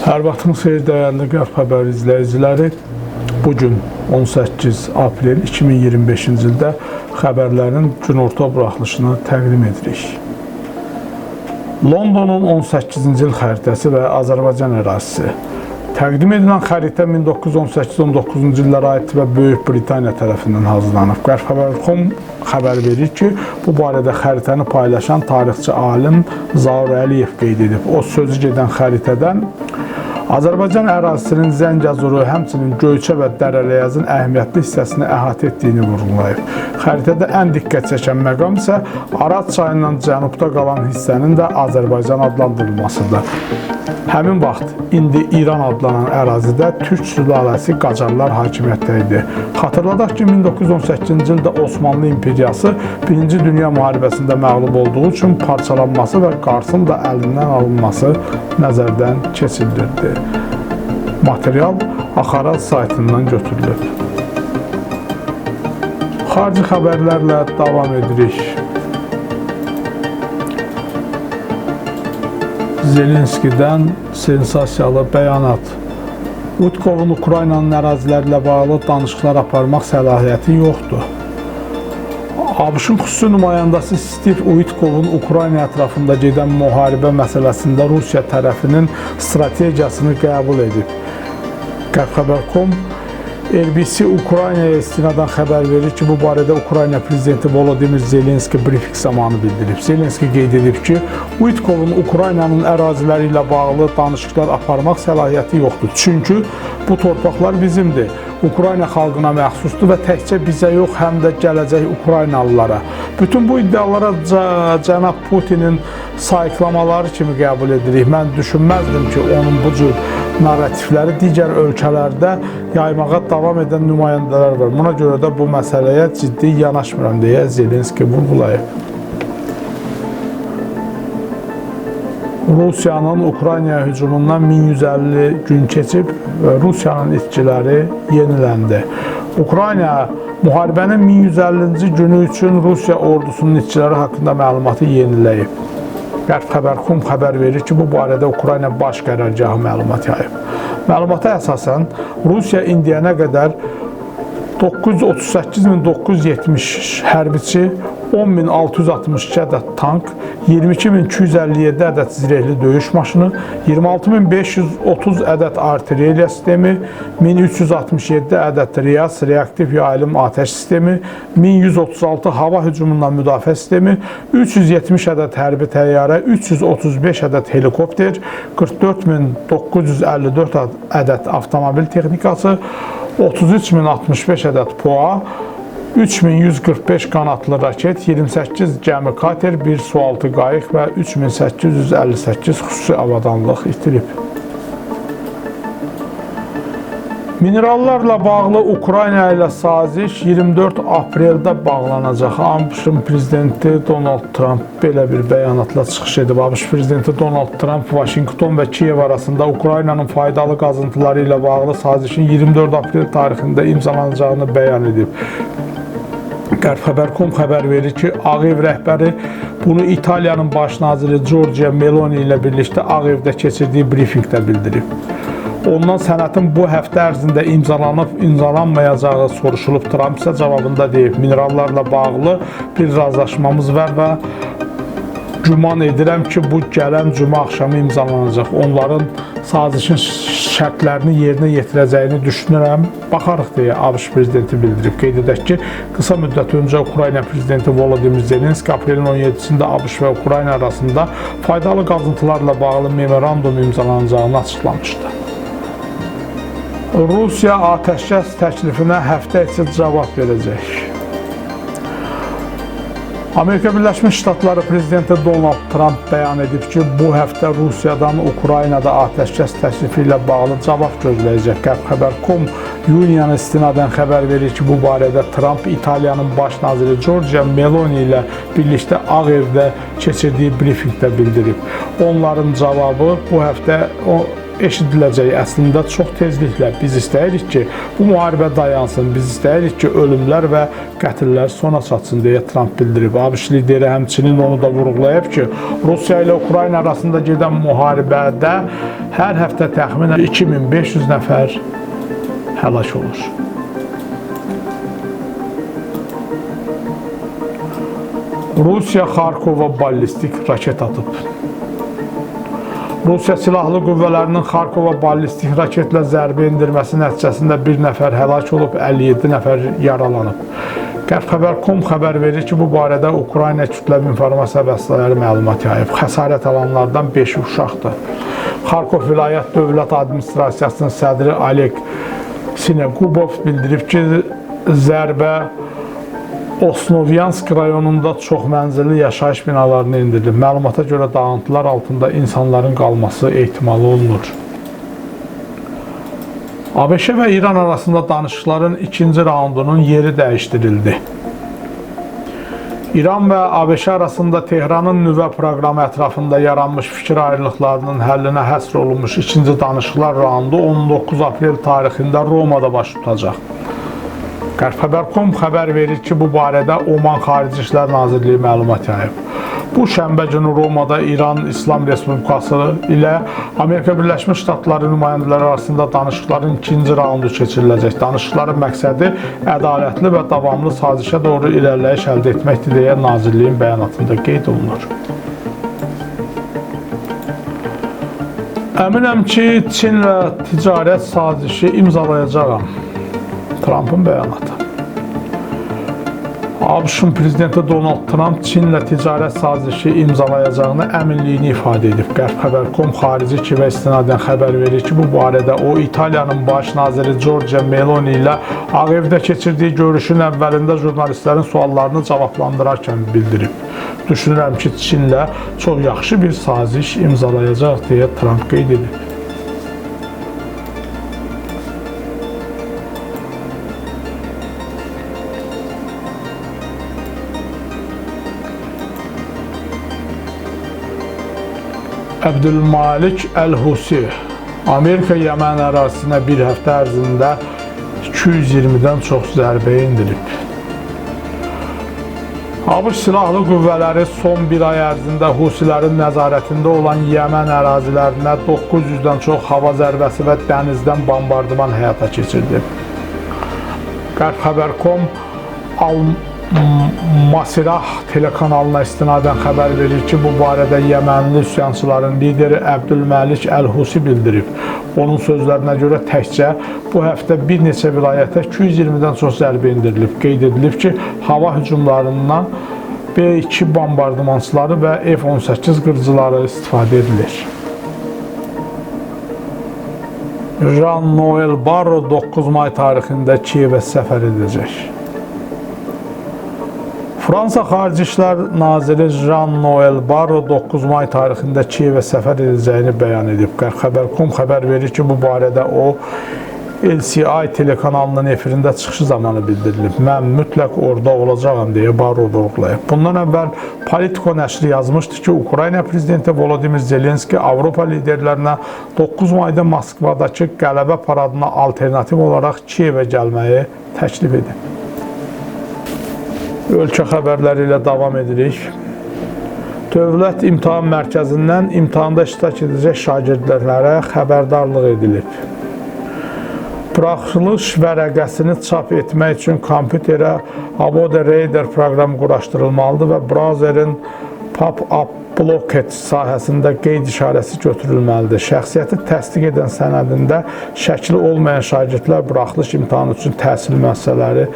Hər vaxtınız xeyir dəyərli Qərb Xəbər izləyiciləri. Bugün 18 aprel 2025-ci ildə xəbərlərin günorta buraxılışını təqdim edirik. Londonun 18-ci il xəritəsi və Azərbaycan ərazisi. Təqdim edilən xəritə 1918-19-cu illərə aid və Böyük Britaniya tərəfindən hazırlanıb. Qərb Xəbər.com xəbər verir ki, bu barədə xəritəni paylaşan tarixçi alim Zaur Əliyev qeyd edib. O sözü gedən xəritədən Azərbaycan ərazisinin Zəngəzuru, həmçinin Göyçə və Dərələyazın əhəmiyyətli hissəsini əhatə etdiyini vurğulayıb. Xəritədə ən diqqət çəkən məqam isə Araz çayından cənubda qalan hissənin də Azərbaycan adlandırılmasıdır. Həmin vaxt indi İran adlanan ərazidə Türk sülaləsi Qacarlar hakimiyyətdə idi. Xatırladaq ki, 1918-ci ildə Osmanlı İmperiyası 1-ci Dünya müharibəsində məğlub olduğu üçün parçalanması və Qarsın da əlindən alınması nəzərdən keçirilirdi. Material Axaraz saytından götürülüb. Xarici xəbərlərlə davam edirik. Zelenskidən sensasiyalı bəyanat. Uitkovun Ukraynanın ərazilərlə bağlı danışıqlar aparmaq səlahiyyəti yoxdur. ABŞ-ın xüsusi nümayəndəsi Steve Uitkovun Ukrayna ətrafında gedən müharibə məsələsində Rusiya tərəfinin strategiyasını qəbul edib. Qərb Xəbər.com RBC Ukraynaya istinadən xəbər verir ki, bu barədə Ukrayna prezidenti Volodymyr Zelenski brifing zamanı bildirib. Zelenski qeyd edib ki, Uitkovun Ukraynanın əraziləri ilə bağlı danışıqlar aparmaq səlahiyyəti yoxdur. Çünki bu torpaqlar bizimdir. Ukrayna xalqına məxsusdur və təkcə bizə yox, həm də gələcək Ukraynalılara. Bütün bu iddialara cənab Putinin sayıqlamaları kimi qəbul edirik. Mən düşünməzdim ki, onun bu cür narrativləri digər ölkələrdə yaymağa davam edən nümayəndələr var. Buna görə də bu məsələyə ciddi yanaşmıram deyə Zelenski vurğulayıb. Rusiyanın Ukraynaya hücumundan 1150 gün keçib və Rusiyanın itkiləri yeniləndi. Ukrayna müharibənin 1150-ci günü üçün Rusiya ordusunun itkiləri haqqında məlumatı yeniləyib. Qərb Xəbər.com xəbər verir ki, bu barədə Ukrayna baş qərargahı məlumat yayıb. Məlumata əsasən, Rusiya indiyənə qədər 938.970 hərbiçi, 10.662 ədəd tank, 22.257 ədəd zirehli döyüş maşını, 26.530 ədəd artilleriya sistemi, 1.367 ədəd RIAS reaktiv yayılım atəş sistemi, 1.136 hava hücumundan müdafiə sistemi, 370 ədəd hərbi təyyarə, 335 ədəd helikopter, 44.954 ədəd avtomobil texnikası, 33.065 ədəd POA, 3145 qanatlı raket, 28 gəmi kater, 1 sualtı qayıq və 3858 xüsusi avadanlıq itirib. Minerallarla bağlı Ukrayna ilə saziş 24 apreldə bağlanacaq. ABŞ prezidenti Donald Trump belə bir bəyanatla çıxış edib. ABŞ prezidenti Donald Trump Vaşinqton və Kiyev arasında Ukraynanın faydalı qazıntıları ilə bağlı sazişin 24 aprel tarixində imzalanacağını bəyan edib. Qərb Xəbər.com xəbər verir ki, Ağ Ev rəhbəri bunu İtaliyanın baş naziri Giorgia Meloni ilə birlikdə Ağ Evdə keçirdiyi brifinqdə bildirib. Ondan sənədin bu həftə ərzində imzalanmayacağı soruşulub. Trump isə cavabında deyib, minerallarla bağlı bir razılaşmamız var və güman edirəm ki, bu gələn cümə axşamı imzalanacaq. Onların sazişin şərtlərini yerinə yetirəcəyini düşünürəm. Baxarıq deyə ABŞ prezidenti bildirib. Qeyd edək ki, qısa müddət öncə Ukrayna prezidenti Volodymyr Zelenski aprelin 17-sində ABŞ və Ukrayna arasında faydalı qazıntılarla bağlı memorandum imzalanacağını açıqlamışdı. Rusiya atəşkəs təklifinə həftə içi cavab verəcək. Amerika Birləşmiş Ştatları prezidenti Donald Trump bəyan edib ki, bu həftə Rusiyadan Ukraynada atəşkəs təklifi ilə bağlı cavab gözləyəcək. Qərb Xəbər.com Union istinadən xəbər verir ki, bu barədə Trump İtaliyanın baş naziri Giorgia Meloni ilə birlikdə Ağ Evdə keçirdiyi brifinqdə bildirib. Onların cavabı bu həftə eşidiləcək. Əslində çox tezliklə biz istəyirik ki, bu müharibə dayansın, biz istəyirik ki, ölümlər və qətillər sona çatsın deyə Tramp bildirib. ABŞ lideri həmçinin onu da vurğulayıb ki, Rusiya ilə Ukrayna arasında gedən müharibədə hər həftə təxminən 2500 nəfər həlak olur. Rusiya Xarkova ballistik raket atıb. Rusiya Silahlı Qüvvələrinin Xarkova ballistik raketlə zərbə endirməsi nəticəsində bir nəfər həlak olub, 57 nəfər yaralanıb. Qərb Xəbər.com xəbər verir ki, bu barədə Ukrayna kütləvi informasiya vəsitələri məlumat yayıb. Xəsarət alanlardan 5 uşaqdır. Xarkov vilayət dövlət administrasiyasının sədri Oleg Sinegubov bildirib ki, zərbə Osnovyansk rayonunda çox mənzilli yaşayış binalarına indirilib. Məlumata görə dağıntılar altında insanların qalması ehtimalı olunur. ABŞ və İran arasında danışıqların ikinci raundunun yeri dəyişdirildi. İran və ABŞ arasında Tehranın nüvə proqramı ətrafında yaranmış fikir ayrılıqlarının həllinə həsr olunmuş ikinci danışıqlar raundu 19 aprel tarixində Romada baş tutacaq. Qərb Xəbər.com xəbər verir ki, bu barədə Oman Xarici İşlər Nazirliyi məlumat yayıb. Bu şənbə günü Romada İran İslam Respublikası ilə Amerika Birləşmiş Ştatları nümayəndələri arasında danışıqların ikinci raundu keçiriləcək. Danışıqların məqsədi ədalətli və davamlı sazişə doğru irəliləyiş əldə etməkdir deyə Nazirliyin bəyanatında qeyd olunur. Əminəm ki, Çinlə ticarət sazişi imzalayacağam. Trump'ın bəyanatı. ABŞ prezidenti Donald Trump Çinlə ticarət sazişi imzalayacağını əminliyini ifadə edib. Qərb Xəbər.com xarici kivə istinadən xəbər verir ki, bu barədə o İtaliyanın baş naziri Giorgia Meloni ilə Ağ Evdə keçirdiyi görüşün əvvəlində jurnalistlərin suallarını cavablandırarkən bildirib. Düşünürəm ki, Çinlə çox yaxşı bir saziş imzalayacaq deyə Trump qeyd edib. Əbdülmalik Əl-Husi Amerika Yəmən ərazisinə bir həftə ərzində 220-dən çox zərbə endirib. ABŞ Silahlı Qüvvələri son bir ay ərzində Husilərin nəzarətində olan Yəmən ərazilərinə 900-dən çox hava zərbəsi və dənizdən bombardıman həyata keçirdi. Qərb Xəbər.com Al-Masirah telekanalına istinadən xəbər verir ki, bu barədə Yəmənli üsyançıların lideri Əbdülməlik Əl-Husi bildirib. Onun sözlərinə görə təkcə bu həftə bir neçə vilayətə 220-dən çox zərbə endirilib. Qeyd edilib ki, hava hücumlarından B-2 bombardımançıları və F-18 qırıcıları istifadə edilir. Jean-Noel Barrot 9 may tarixində Kiyevə səfər edəcək. Fransa Xarici İşlər Naziri Jean-Noel Barrot 9 may tarixində Kiyevə səfər edəcəyini bəyan edib. Qərb Xəbər.com xəbər verir ki, bu barədə o LCI telekanalının efirində çıxışı zamanı bildirilib. Mən mütləq orada olacağam deyə Barrot vurğulayıb. Bundan əvvəl Politico nəşri yazmışdı ki, Ukrayna prezidenti Volodymyr Zelenski Avropa liderlərinə 9 mayda Moskvadakı qələbə paradına alternativ olaraq Kiyevə gəlməyi təklif edib. Ölkə xəbərləri ilə davam edirik. Dövlət İmtahan Mərkəzindən imtahanda iştirak edəcək şagirdlərə xəbərdarlıq edilib. Buraxılış vərəqəsini çap etmək üçün kompüterə Abode Reader proqramı quraşdırılmalıdır və brauzerin pop-up bloket sahəsində qeyd işarəsi götürülməlidir. Şəxsiyyəti təsdiq edən sənədində şəkli olmayan şagirdlər buraxılış imtahanı üçün təhsil müəssisələri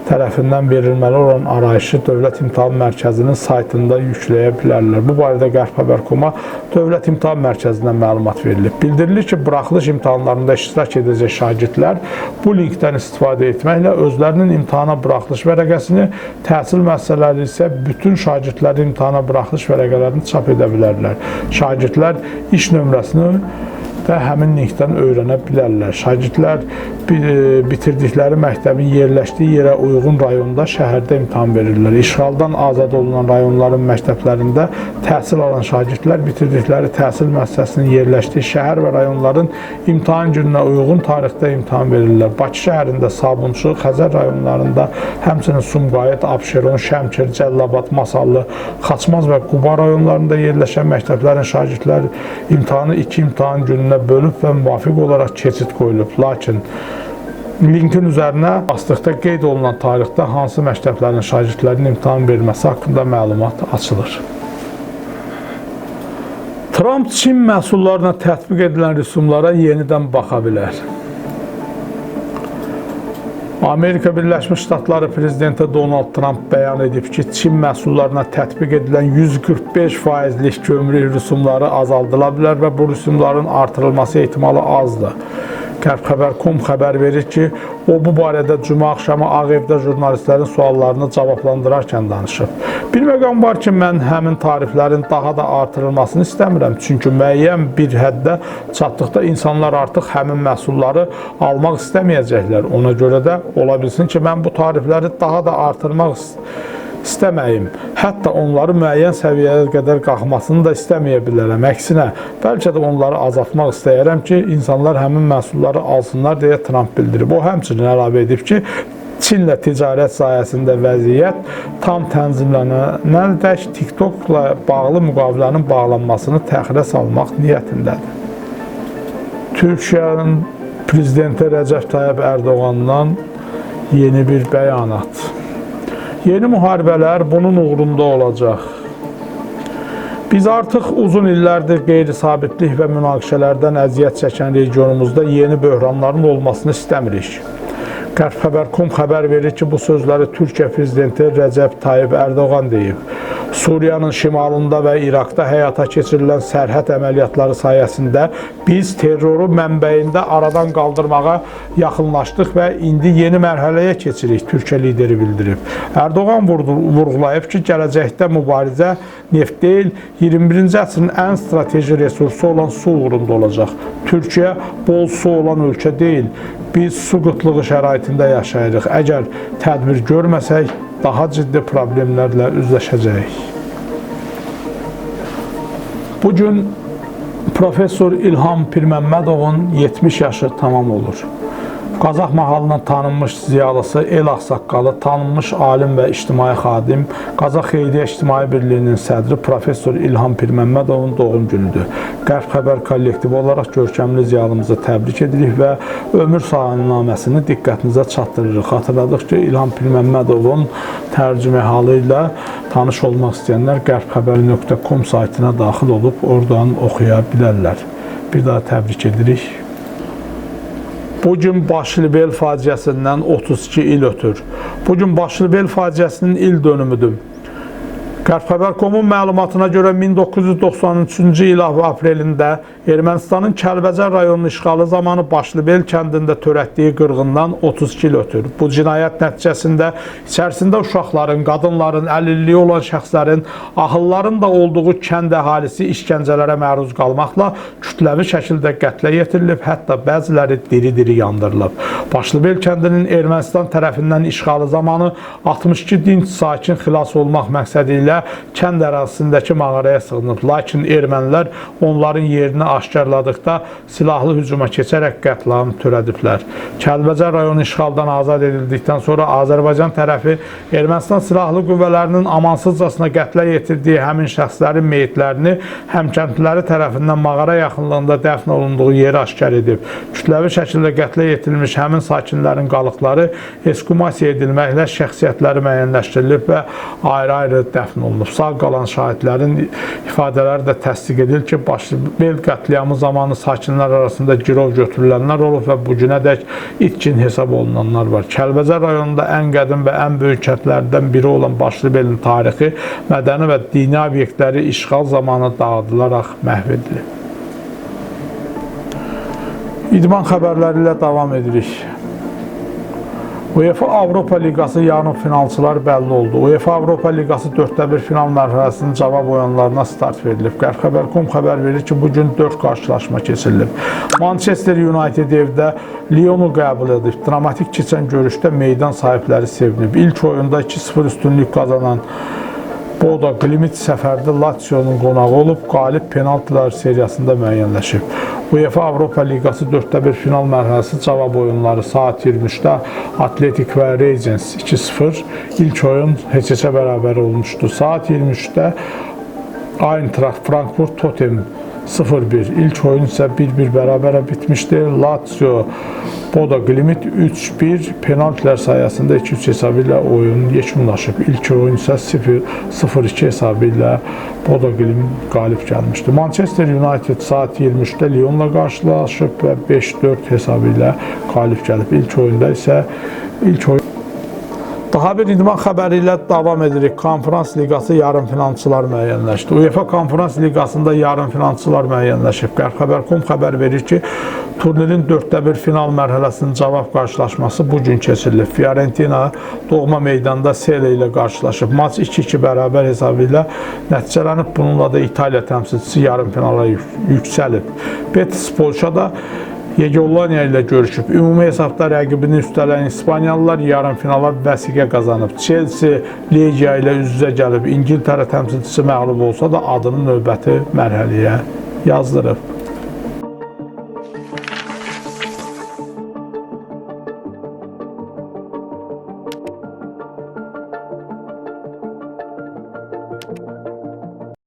tərəfindən verilməli olan arayışı Dövlət İmtahan Mərkəzinin saytında yükləyə bilərlər. Bu barədə Qərb Xəbər.com-a Dövlət İmtahan Mərkəzindən məlumat verilib. Bildirilir ki, buraxılış imtahanlarında iştirak edəcək şagirdlər bu linkdən istifadə etməklə özlərinin imtahana buraxılış vərəqəsini, təhsil müəssisələri isə bütün şagirdlərin imtahana buraxılış vərəqələrini çap edə bilərlər. Şagirdlər iş nömrəsini də həmin linkdən öyrənə bilərlər. Şagirdlər bitirdikləri məktəbin yerləşdiyi yerə uyğun rayonda şəhərdə imtahan verirlər. İşğaldan azad olunan rayonların məktəblərində təhsil alan şagirdlər bitirdikləri təhsil müəssisəsinin yerləşdiyi şəhər və rayonların imtahan gününə uyğun tarixdə imtahan verirlər. Bakı şəhərində Sabunçu, Xəzər rayonlarında, həmçinin Sumqayıt, Abşeron, Şəmkir, Cəllabad, Masallı, Xaçmaz və Quba rayonlarında yerləşən məktəblərin şagirdlər imtahanı 2 imtahan gününə bölüb və müvafiq olaraq keçid qoyulub. Lakin linkin üzərinə basdıqda qeyd olunan tarixdə hansı məktəblərin şagirdlərin imtahan verməsi haqqında məlumat açılır. Tramp Çin məhsullarına tətbiq edilən rüsumlara yenidən baxa bilər. Amerika Birləşmiş Ştatları Prezidenti Donald Trump bəyan edib ki, Çin məhsullarına tətbiq edilən 145%lik gömrük rüsumları azaldıla bilər və bu rüsumların artırılması ehtimalı azdır. Qərbxəbər.com xəbər verir ki, o bu barədə cümə axşamı Ağ Evdə jurnalistlərin suallarını cavablandırarkən danışıb. Bir məqam var ki, mən həmin tariflərin daha da artırılmasını istəmirəm. Çünki müəyyən bir həddə çatdıqda insanlar artıq həmin məhsulları almaq istəməyəcəklər. Ona görə də ola bilsin ki, mən bu tarifləri daha da artırmaq istəməyim. Hətta onları müəyyən səviyyəyə qədər qalxmasını da istəməyə bilərəm. Əksinə, bəlkə də onları azaltmaq istəyərəm ki, insanlar həmin məhsulları alsınlar deyə Trump bildirib. O həmçinin əlavə edib ki, Çinlə ticarət sahəsində vəziyyət tam tənzimlənənədək TikTokla bağlı müqavilənin bağlanmasını təxirə salmaq niyyətindədir. Türkiyənin prezidenti Rəcəb Tayyib Ərdoğandan yeni bir bəyanat. Yeni müharibələr bunun uğrunda olacaq. Biz artıq uzun illərdir qeyri-sabitlik və münaqişələrdən əziyyət çəkən regionumuzda yeni böhranların olmasını istəmirik. Qərbxəbər.com xəbər verir ki, bu sözləri Türkiyə prezidenti Rəcəb Tayyib Ərdoğan deyib. Suriyanın şimalında və İraqda həyata keçirilən sərhəd əməliyyatları sayəsində biz terroru mənbəyində aradan qaldırmağa yaxınlaşdıq və indi yeni mərhələyə keçirik, Türkiyə lideri bildirib. Ərdoğan vurğulayıb ki, gələcəkdə mübarizə neft deyil, 21-ci əsrin ən strateji resursu olan su uğrunda olacaq. Türkiyə bol su olan ölkə deyil, biz su qıtlığı şəraitində yaşayırıq. Əgər tədbir görməsək, daha ciddi problemlərlə üzləşəcəyik. Bugün Profesör İlham Pirməmmədovun 70 yaşı tamam olur. Qazax mahalının tanınmış ziyalısı, el ağsaqqalı, tanınmış alim və ictimai xadim, Qazax Xeyriyyə İctimai Birliyinin sədri Profesör İlham Pirməmmədovun doğum günüdür. Qərbxəbər kollektivi olaraq görkəmli ziyalımızı təbrik edirik və ömür sahibnaməsini diqqətinizə çatdırırıq. Xatırladıq ki, İlham Pirməmmədovun tərcümə halı ilə tanış olmaq istəyənlər qərbxəbər.com saytına daxil olub oradan oxuya bilərlər. Bir daha təbrik edirik. Bugün Başlıbel faciəsindən 32 il ötür. Bugün Başlıbel faciəsinin il dönümüdür. Qərbxəbər.comun məlumatına görə 1993-cü il aprelində Ermənistanın Kəlbəcər rayonunun işğalı zamanı Başlıbel kəndində törətdiyi qırğından 32 il ötür. Bu cinayət nəticəsində içərisində uşaqların, qadınların, əlilliyi olan şəxslərin, ahılların da olduğu kənd əhalisi işgəncələrə məruz qalmaqla kütləvi şəkildə qətlə yetirilib, hətta bəziləri diri-diri yandırılıb. Başlıbel kəndinin Ermənistan tərəfindən işğalı zamanı 62 dinc sakin xilas olmaq məqsədi ilə kənd ərazisindəki mağaraya sığınıb. Lakin ermənilər onların yerini aşkarladıqda silahlı hücuma keçərək qətliam törədiblər. Kəlbəcər rayonu işğaldan azad edildikdən sonra Azərbaycan tərəfi Ermənistan silahlı qüvvələrinin amansızcasına qətlə yetirdiyi həmin şəxslərin meyitlərini həmkəndliləri tərəfindən mağara yaxınlığında dəfn olunduğu yeri aşkar edib. Kütləvi şəkildə qətlə yetirilmiş həmin sakinlərin qalıqları ekskumasiya edilməklə şəxsiyyətləri müəyyənləşdirilib və ayrı-ayrı dəfn olunub. Sağ qalan şahidlərin ifadələri də təsdiq edir ki, Başlıbel qətliamı zamanı sakinlər arasında girov götürülənlər olub və bugünədək itkin hesab olunanlar var. Kəlbəcər rayonunda ən qədim və ən böyük kəndlərdən biri olan Başlıbelin tarixi, mədəni və dini obyektləri işğal zamanı dağıdılaraq məhv edilib. İdman xəbərləri ilə davam edirik. UEFA Avropa Liqası yarım finalçılar bəlli oldu. UEFA Avropa Liqası 4-1 final mərhələsinin cavab oyunlarına start verilib. Qərxəbər.com xəbər verir ki, bugün 4 qarşılaşma keçirilib. Manchester United evdə Lyonu qəbul edib. Dramatik keçən görüşdə meydan sahibləri sevinib. İlk oyunda 2-0 üstünlük qazanan Bodo Glimt səfərdə Lazio'nun qonağı olub, qalib penaltılar seriyasında müəyyənləşib. UEFA Avropa Liqası 4-1 final mərhələsi cavab oyunları saat 23-də Atletik və Rangers 2-0, ilk oyun heç-heçə bərabər olmuşdu. Saat 23-də Eintracht Frankfurt Tottenham 0-1, ilk oyun isə 1-1 bərabərə bitmişdi. Lazio Bodo Glimt 3-1 penaltılar sayəsində 2-3 hesabı ilə oyun yekunlaşıb. İlk oyun isə 0-2 hesabı ilə Bodo Glimt qalib gəlmişdi. Manchester United saat 23-də Lyonla qarşılaşıb və 5-4 hesabı ilə qalib gəlib. İlk oyunda isə Daha bir idman xəbəri ilə davam edirik. Konferans Liqası yarım finalçılar müəyyənləşdi. UEFA Konferans Liqasında yarım finalçılar müəyyənləşib. Qərxəbər.com xəbər verir ki, turnirin 4-1 final mərhələsinin cavab qarşılaşması bugün keçirilib. Fiorentina doğma meydanda Sele ilə qarşılaşıb. Maç 2-2 bərabər hesabı ilə nəticələnib. Bununla da İtaliya təmsilçisi yarım finala yüksəlib. Betis Polşada Yegollaniya ilə görüşüb. Ümumi hesabda rəqibini üstələn İspaniyalılar yarım finala vəsiqə qazanıb. Chelsea Legia ilə üz-üzə gəlib. İngiltərə təmsilçisi məğlub olsa da adını növbəti mərhələyə yazdırıb.